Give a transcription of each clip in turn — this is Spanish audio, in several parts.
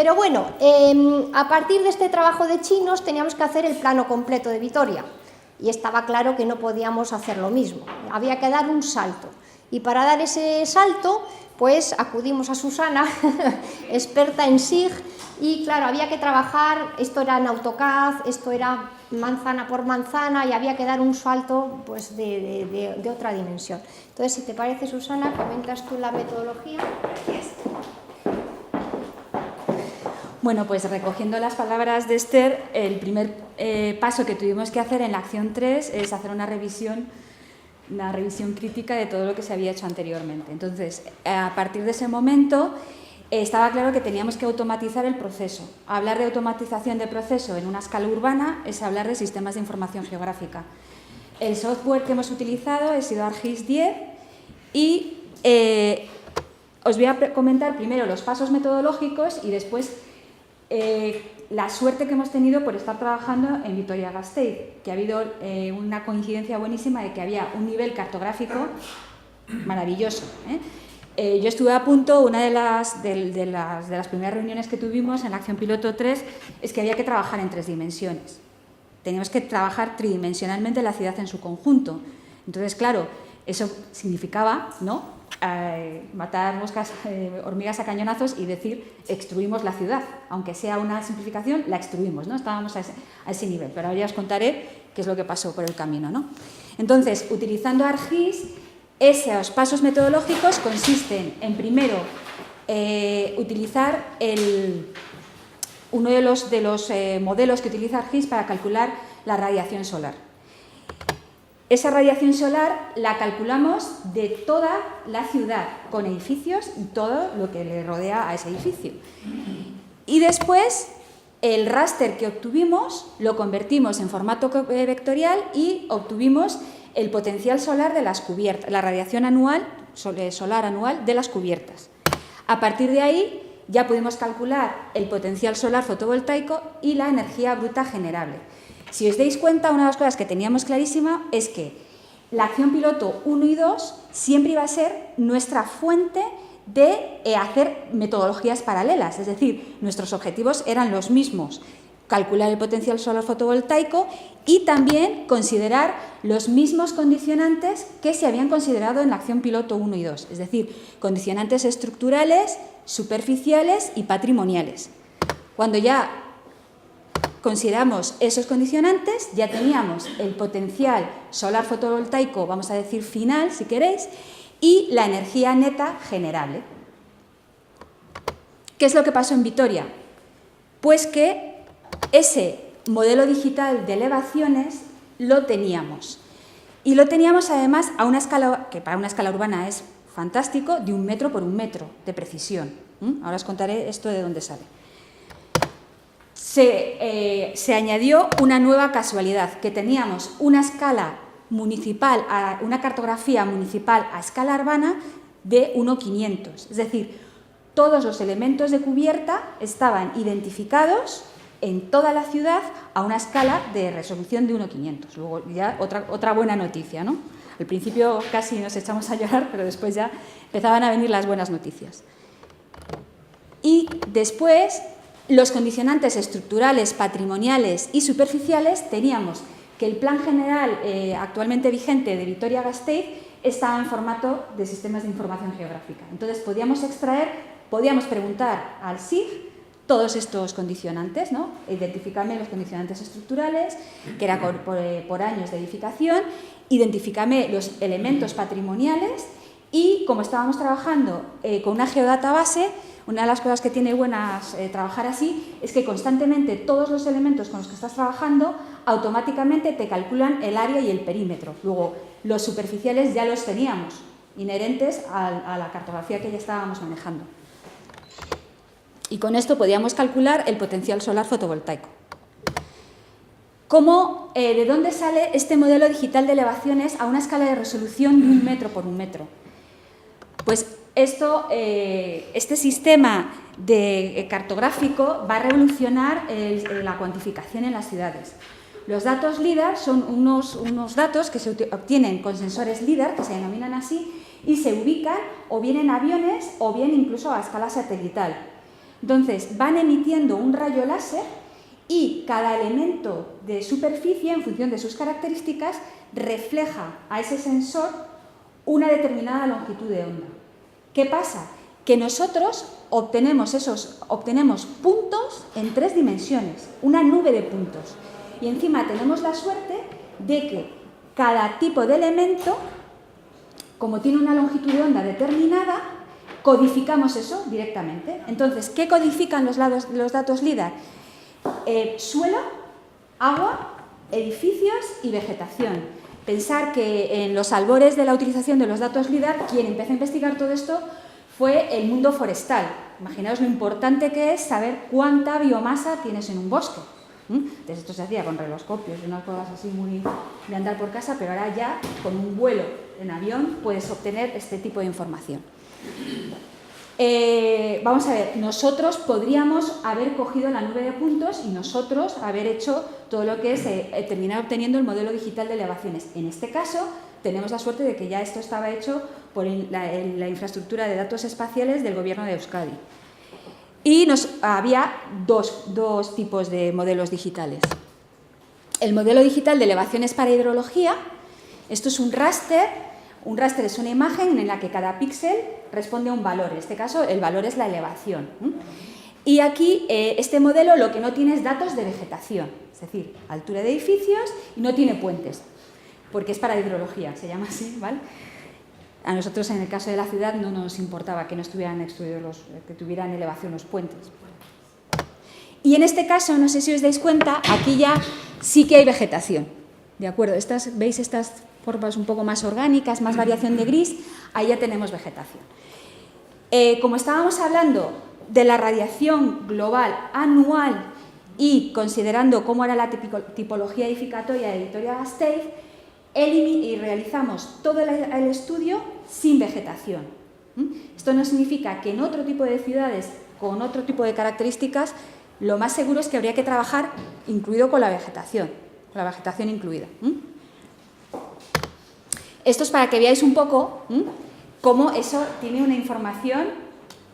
Pero bueno, a partir de este trabajo de chinos teníamos que hacer el plano completo de Vitoria y estaba claro que no podíamos hacer lo mismo, había que dar un salto. Y para dar ese salto, pues acudimos a Susana, experta en SIG, y claro, había que trabajar, esto era en AutoCAD, esto era manzana por manzana y había que dar un salto pues, de otra dimensión. Entonces, si te parece, Susana, comentas tú la metodología. Gracias. Bueno, pues recogiendo las palabras de Esther, el primer paso que tuvimos que hacer en la acción 3 es hacer una revisión crítica de todo lo que se había hecho anteriormente. Entonces, a partir de ese momento, estaba claro que teníamos que automatizar el proceso. Hablar de automatización de proceso en una escala urbana es hablar de sistemas de información geográfica. El software que hemos utilizado ha sido ArcGIS 10 y os voy a comentar primero los pasos metodológicos y después la suerte que hemos tenido por estar trabajando en Vitoria-Gasteiz, que ha habido una coincidencia buenísima de que había un nivel cartográfico maravilloso. Yo estuve a punto, una de las primeras reuniones que tuvimos en la acción piloto 3 es que había que trabajar en 3 dimensiones. Teníamos que trabajar tridimensionalmente la ciudad en su conjunto. Entonces, claro, eso significaba, ¿no?, matar hormigas a cañonazos y decir extruimos la ciudad, aunque sea una simplificación, la extruimos, ¿no? Estábamos a ese nivel, pero ahora ya os contaré qué es lo que pasó por el camino, ¿no? Entonces, utilizando ArcGIS, esos pasos metodológicos consisten en, primero, utilizar uno de los modelos que utiliza ArcGIS para calcular la radiación solar. Esa radiación solar la calculamos de toda la ciudad, con edificios y todo lo que le rodea a ese edificio. Y después, el raster que obtuvimos lo convertimos en formato vectorial y obtuvimos el potencial solar de las cubiertas, la radiación solar anual de las cubiertas. A partir de ahí, ya pudimos calcular el potencial solar fotovoltaico y la energía bruta generable. Si os dais cuenta, una de las cosas que teníamos clarísima es que la acción piloto 1 y 2 siempre iba a ser nuestra fuente de hacer metodologías paralelas, es decir, nuestros objetivos eran los mismos, calcular el potencial solar fotovoltaico y también considerar los mismos condicionantes que se habían considerado en la acción piloto 1 y 2, es decir, condicionantes estructurales, superficiales y patrimoniales. Cuando ya consideramos esos condicionantes, ya teníamos el potencial solar fotovoltaico, vamos a decir final, si queréis, y la energía neta generable. ¿Qué es lo que pasó en Vitoria? Pues que ese modelo digital de elevaciones lo teníamos. Y lo teníamos además a una escala, que para una escala urbana es fantástico, de 1 metro por 1 metro de precisión. Ahora os contaré esto de dónde sale. Se añadió una nueva casualidad, que teníamos una escala municipal, una cartografía municipal a escala urbana de 1:500. Es decir, todos los elementos de cubierta estaban identificados en toda la ciudad a una escala de resolución de 1:500. Luego ya otra buena noticia, ¿no? Al principio casi nos echamos a llorar, pero después ya empezaban a venir las buenas noticias. Y después, los condicionantes estructurales, patrimoniales y superficiales, teníamos que el plan general actualmente vigente de Vitoria-Gasteiz estaba en formato de sistemas de información geográfica. Entonces, podíamos preguntar al SIG todos estos condicionantes, ¿no? Identifícame los condicionantes estructurales, que era por años de edificación, identifícame los elementos patrimoniales y, como estábamos trabajando con una geodatabase, una de las cosas que tiene buenas trabajar así es que constantemente todos los elementos con los que estás trabajando automáticamente te calculan el área y el perímetro. Luego, los superficiales ya los teníamos, inherentes a la cartografía que ya estábamos manejando. Y con esto podíamos calcular el potencial solar fotovoltaico. ¿De dónde sale este modelo digital de elevaciones a una escala de resolución de 1 metro por 1 metro? Pues este sistema cartográfico va a revolucionar la cuantificación en las ciudades. Los datos LIDAR son unos datos que se obtienen con sensores LIDAR, que se denominan así, y se ubican o bien en aviones o bien incluso a escala satelital. Entonces, van emitiendo un rayo láser y cada elemento de superficie, en función de sus características, refleja a ese sensor una determinada longitud de onda. ¿Qué pasa? Que nosotros obtenemos puntos en 3 dimensiones, una nube de puntos. Y encima tenemos la suerte de que cada tipo de elemento, como tiene una longitud de onda determinada, codificamos eso directamente. Entonces, ¿qué codifican los datos LIDAR? Suelo, agua, edificios y vegetación. Pensar que en los albores de la utilización de los datos LIDAR, quien empezó a investigar todo esto fue el mundo forestal. Imaginaos lo importante que es saber cuánta biomasa tienes en un bosque. Entonces esto se hacía con reloscopios y unas cosas así muy de andar por casa, pero ahora ya con un vuelo en avión puedes obtener este tipo de información. Vamos a ver, nosotros podríamos haber cogido la nube de puntos y nosotros haber hecho todo lo que es terminar obteniendo el modelo digital de elevaciones. En este caso, tenemos la suerte de que ya esto estaba hecho por la infraestructura de datos espaciales del Gobierno de Euskadi. Y había dos tipos de modelos digitales. El modelo digital de elevaciones para hidrología, esto es un raster. Un raster es una imagen en la que cada píxel responde a un valor. En este caso, el valor es la elevación. Y aquí, este modelo lo que no tiene es datos de vegetación, es decir, altura de edificios, y no tiene puentes, porque es para hidrología, se llama así, ¿vale? A nosotros, en el caso de la ciudad, no nos importaba que no estuvieran extruidos que tuvieran elevación los puentes. Y en este caso, no sé si os dais cuenta, aquí ya sí que hay vegetación, ¿de acuerdo? ¿Veis estas formas un poco más orgánicas, más variación de gris? Ahí ya tenemos vegetación. Como estábamos hablando de la radiación global anual y considerando cómo era la tipología edificatoria de Vitoria-Gasteiz, y realizamos todo el estudio sin vegetación. Esto no significa que en otro tipo de ciudades con otro tipo de características lo más seguro es que habría que trabajar incluido con la vegetación incluida. Esto es para que veáis un poco cómo eso tiene una información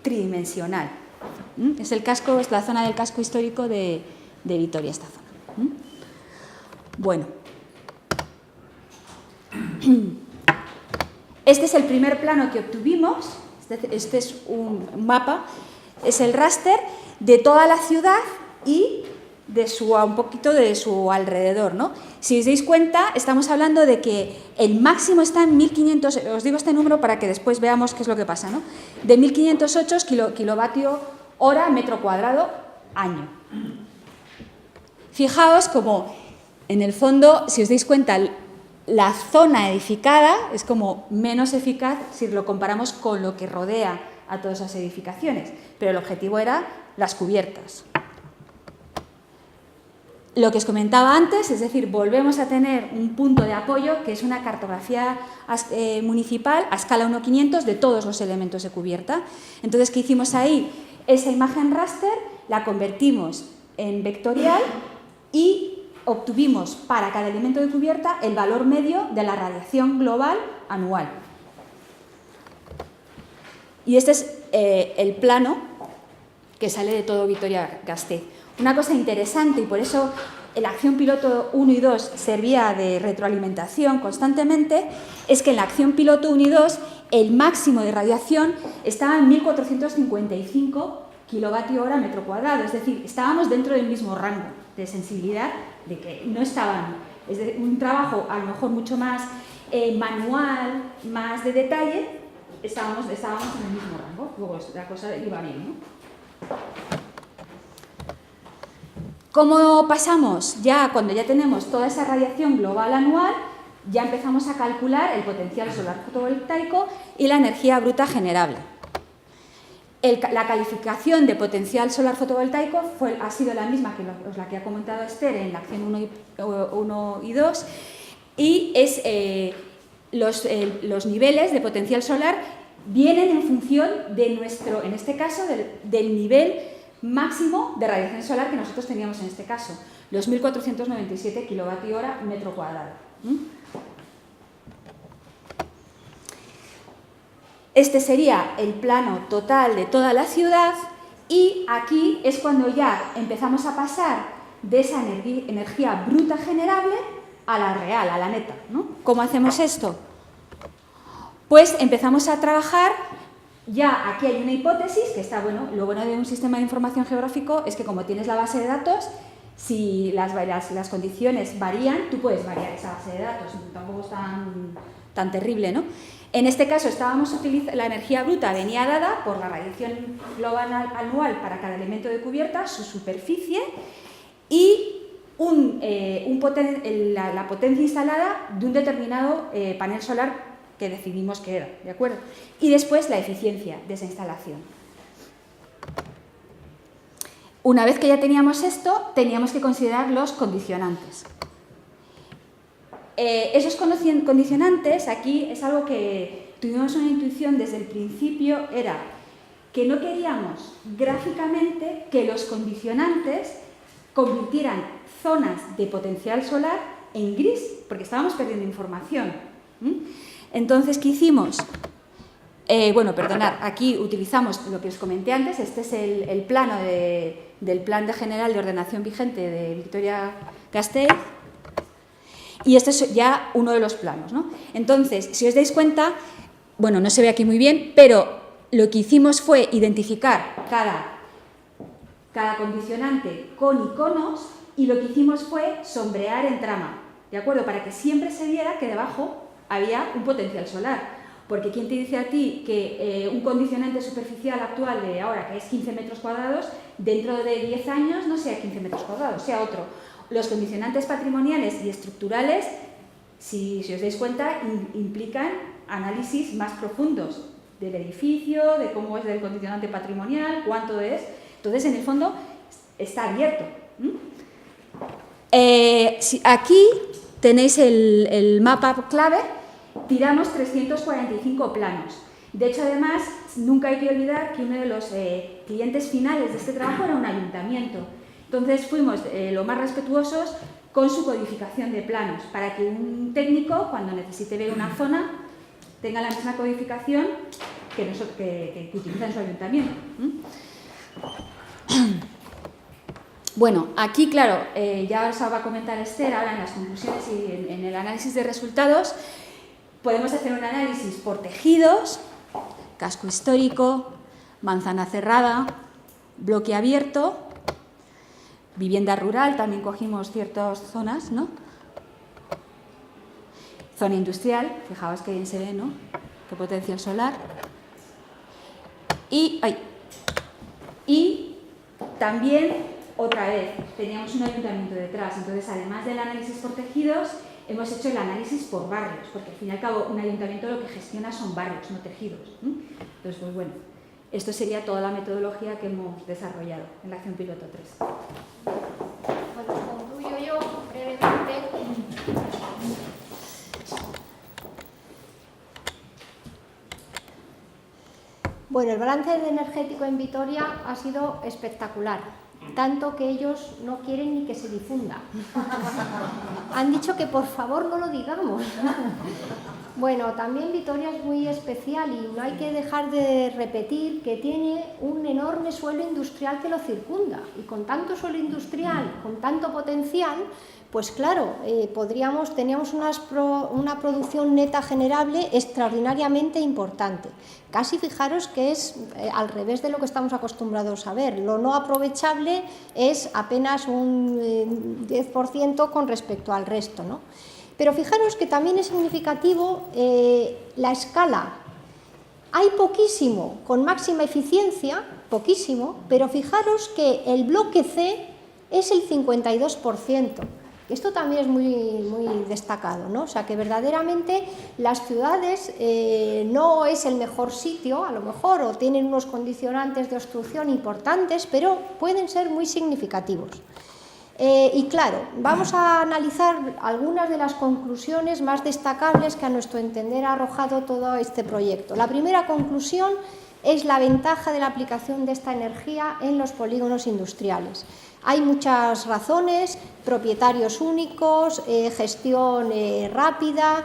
tridimensional. Es la zona del casco histórico de Vitoria, esta zona. Bueno. Este es el primer plano que obtuvimos. Este es un mapa. Es el raster de toda la ciudad y un poquito de su alrededor, ¿no? Si os dais cuenta, estamos hablando de que el máximo está en 1500, os digo este número para que después veamos qué es lo que pasa, ¿no? De 1508 kilovatios hora metro cuadrado año. Fijaos como en el fondo, si os dais cuenta, la zona edificada es como menos eficaz si lo comparamos con lo que rodea a todas esas edificaciones, pero el objetivo era las cubiertas. Lo que os comentaba antes, es decir, volvemos a tener un punto de apoyo que es una cartografía municipal a escala 1:500 de todos los elementos de cubierta. Entonces, ¿qué hicimos ahí? Esa imagen raster la convertimos en vectorial y obtuvimos para cada elemento de cubierta el valor medio de la radiación global anual. Y este es el plano que sale de todo Vitoria-Gasteiz. Una cosa interesante, y por eso la acción piloto 1 y 2 servía de retroalimentación constantemente, es que en la acción piloto 1 y 2 el máximo de radiación estaba en 1455 kilovatios hora metro cuadrado, es decir, estábamos dentro del mismo rango de sensibilidad, de que no estaban, es decir, un trabajo a lo mejor mucho más manual, más de detalle, estábamos en el mismo rango, luego la cosa iba bien, ¿no? ¿Cómo pasamos? Ya cuando ya tenemos toda esa radiación global anual, ya empezamos a calcular el potencial solar fotovoltaico y la energía bruta generable. La calificación de potencial solar fotovoltaico ha sido la misma que la que ha comentado Esther en la acción 1 y 2, y es, los niveles de potencial solar vienen en función de nuestro, en este caso, del nivel máximo de radiación solar que nosotros teníamos en este caso, los 1497 kilovatios hora metro cuadrado. Este sería el plano total de toda la ciudad Y aquí es cuando ya empezamos a pasar de esa energía bruta generable a la real, a la neta, ¿no? ¿Cómo hacemos esto? Pues empezamos a trabajar, ya aquí hay una hipótesis, que está, bueno, lo bueno de un sistema de información geográfico es que como tienes la base de datos, si las condiciones varían, tú puedes variar esa base de datos, tampoco es tan terrible, ¿no? En este caso estábamos utilizando, la energía bruta venía dada por la radiación global anual para cada elemento de cubierta, su superficie y la potencia instalada de un determinado panel solar que decidimos que era, ¿de acuerdo? Y después la eficiencia de esa instalación. Una vez que ya teníamos esto, teníamos que considerar los condicionantes. Esos condicionantes, aquí es algo que tuvimos una intuición desde el principio, era que no queríamos gráficamente que los condicionantes convirtieran zonas de potencial solar en gris, porque estábamos perdiendo información. Entonces, ¿qué hicimos? Bueno, perdonad, aquí utilizamos lo que os comenté antes, este es el plano del Plan General de Ordenación vigente de Vitoria-Gasteiz, y este es ya uno de los planos, ¿no? Entonces, si os dais cuenta, bueno, no se ve aquí muy bien, pero lo que hicimos fue identificar cada condicionante con iconos y lo que hicimos fue sombrear en trama, ¿de acuerdo? Para que siempre se viera que debajo había un potencial solar. Porque ¿quién te dice a ti que un condicionante superficial actual de ahora, que es 15 metros cuadrados, dentro de 10 años no sea 15 metros cuadrados, sea otro? Los condicionantes patrimoniales y estructurales, si os dais cuenta, implican análisis más profundos del edificio, de cómo es el condicionante patrimonial, cuánto es. Entonces, en el fondo, está abierto. Aquí tenéis el mapa clave. Tiramos 345 planos. De hecho, además, nunca hay que olvidar que uno de los clientes finales de este trabajo era un ayuntamiento. Entonces, fuimos lo más respetuosos con su codificación de planos, para que un técnico, cuando necesite ver una zona, tenga la misma codificación que utiliza en su ayuntamiento. Bueno, aquí, claro, ya os va a comentar Esther ahora en las conclusiones y en el análisis de resultados. Podemos hacer un análisis por tejidos, casco histórico, manzana cerrada, bloque abierto, vivienda rural, también cogimos ciertas zonas, ¿no? Zona industrial, fijaos que bien se ve, ¿no? Qué potencial solar. Y también, otra vez, teníamos un ayuntamiento detrás, entonces además del análisis por tejidos, hemos hecho el análisis por barrios, porque al fin y al cabo un ayuntamiento lo que gestiona son barrios, no tejidos. Entonces, pues bueno, esto sería toda la metodología que hemos desarrollado en la acción piloto 3. Bueno, concluyo yo brevemente. Bueno, el balance energético en Vitoria ha sido espectacular. Tanto que ellos no quieren ni que se difunda. Han dicho que por favor no lo digamos. Bueno, también Vitoria es muy especial y no hay que dejar de repetir que tiene un enorme suelo industrial que lo circunda. Y con tanto suelo industrial, con tanto potencial, pues claro, teníamos una producción neta generable extraordinariamente importante. Casi fijaros que es al revés de lo que estamos acostumbrados a ver. Lo no aprovechable es apenas un 10% con respecto al resto, ¿no? Pero fijaros que también es significativo la escala. Hay poquísimo con máxima eficiencia, poquísimo, pero fijaros que el bloque C es el 52%. Esto también es muy destacado, ¿no? O sea, que verdaderamente las ciudades no es el mejor sitio, a lo mejor, o tienen unos condicionantes de obstrucción importantes, pero pueden ser muy significativos. Y claro, vamos a analizar algunas de las conclusiones más destacables que a nuestro entender ha arrojado todo este proyecto. La primera conclusión es la ventaja de la aplicación de esta energía en los polígonos industriales. Hay muchas razones: propietarios únicos, gestión rápida,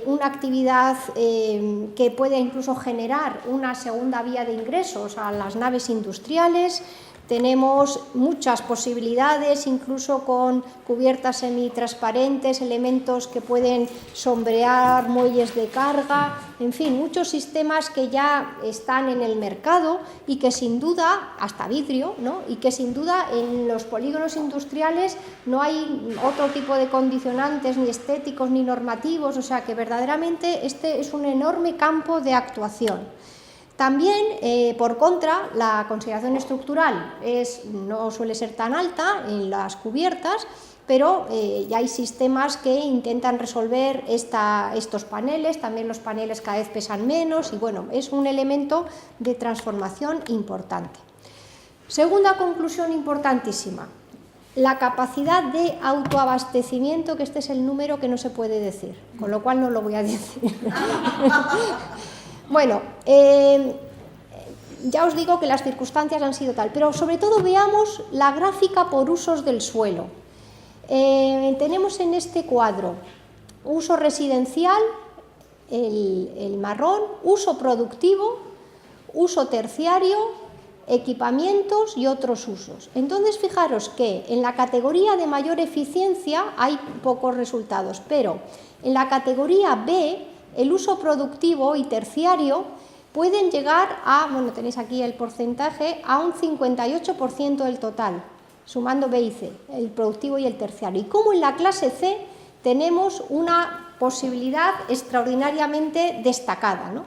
una actividad que puede incluso generar una segunda vía de ingresos a las naves industriales. Tenemos muchas posibilidades, incluso con cubiertas semitransparentes, elementos que pueden sombrear muelles de carga, en fin, muchos sistemas que ya están en el mercado y que sin duda, hasta vidrio, ¿no? Y que sin duda en los polígonos industriales no hay otro tipo de condicionantes ni estéticos ni normativos, o sea que verdaderamente este es un enorme campo de actuación. También, por contra, la consideración estructural no suele ser tan alta en las cubiertas, pero ya hay sistemas que intentan resolver estos paneles. También los paneles cada vez pesan menos y bueno, es un elemento de transformación importante. Segunda conclusión importantísima: la capacidad de autoabastecimiento, que este es el número que no se puede decir, con lo cual no lo voy a decir. Bueno, ya os digo que las circunstancias han sido tal, pero sobre todo veamos la gráfica por usos del suelo. Tenemos en este cuadro uso residencial, el marrón, uso productivo, uso terciario, equipamientos y otros usos. Entonces, fijaros que en la categoría de mayor eficiencia hay pocos resultados, pero en la categoría B, el uso productivo y terciario pueden llegar a, bueno, tenéis aquí el porcentaje, a un 58% del total, sumando B y C, el productivo y el terciario. Y como en la clase C tenemos una posibilidad extraordinariamente destacada, ¿no?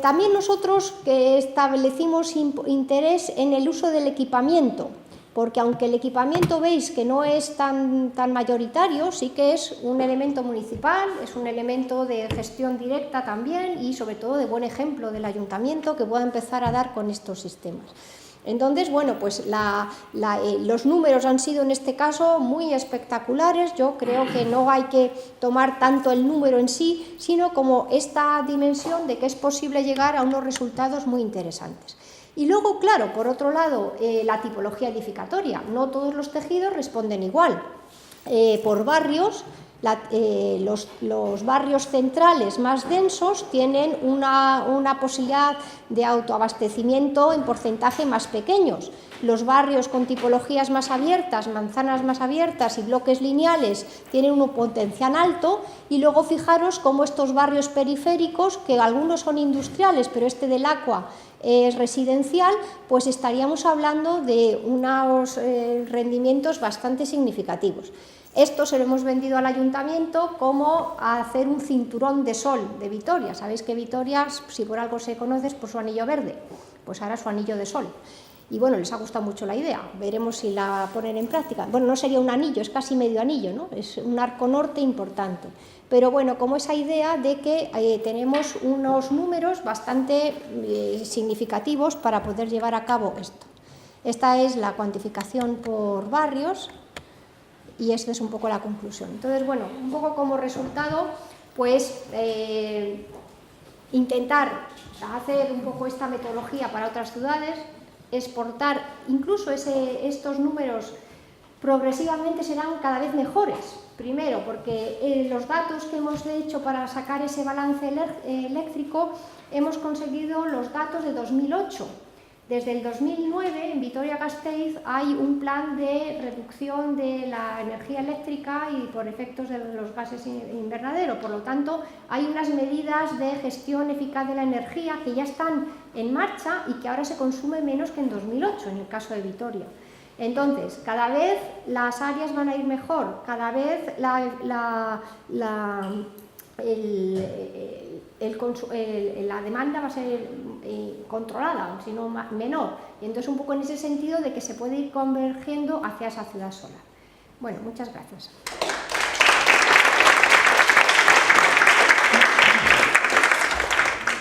También nosotros que establecimos interés en el uso del equipamiento, porque aunque el equipamiento veis que no es tan mayoritario, sí que es un elemento municipal, es un elemento de gestión directa también y sobre todo de buen ejemplo del ayuntamiento que pueda empezar a dar con estos sistemas. Entonces, bueno, pues los números han sido en este caso muy espectaculares. Yo creo que no hay que tomar tanto el número en sí, sino como esta dimensión de que es posible llegar a unos resultados muy interesantes. Y luego, claro, por otro lado, la tipología edificatoria. No todos los tejidos responden igual. Por barrios, los barrios centrales más densos tienen una posibilidad de autoabastecimiento en porcentaje más pequeños. Los barrios con tipologías más abiertas, manzanas más abiertas y bloques lineales tienen un potencial alto, y luego fijaros cómo estos barrios periféricos, que algunos son industriales, pero este del Aqua es residencial, pues estaríamos hablando de unos rendimientos bastante significativos. Esto se lo hemos vendido al ayuntamiento como hacer un cinturón de sol de Vitoria. Sabéis que Vitoria, si por algo se conoce, es por su anillo verde, pues ahora su anillo de sol. Y bueno, les ha gustado mucho la idea, veremos si la ponen en práctica. Bueno, no sería un anillo, es casi medio anillo, ¿no? Es un arco norte importante. Pero bueno, como esa idea de que tenemos unos números bastante significativos para poder llevar a cabo esto. Esta es la cuantificación por barrios y esta es un poco la conclusión. Entonces, bueno, un poco como resultado, pues intentar hacer un poco esta metodología para otras ciudades, exportar incluso estos números progresivamente serán cada vez mejores. Primero, porque los datos que hemos hecho para sacar ese balance eléctrico, hemos conseguido los datos de 2008. Desde el 2009, en Vitoria-Gasteiz, hay un plan de reducción de la energía eléctrica y por efectos de los gases invernadero. Por lo tanto, hay unas medidas de gestión eficaz de la energía que ya están en marcha y que ahora se consume menos que en 2008, en el caso de Vitoria. Entonces, cada vez las áreas van a ir mejor, cada vez la demanda va a ser controlada, sino menor. Y entonces un poco en ese sentido de que se puede ir convergiendo hacia esa ciudad solar. Bueno, muchas gracias.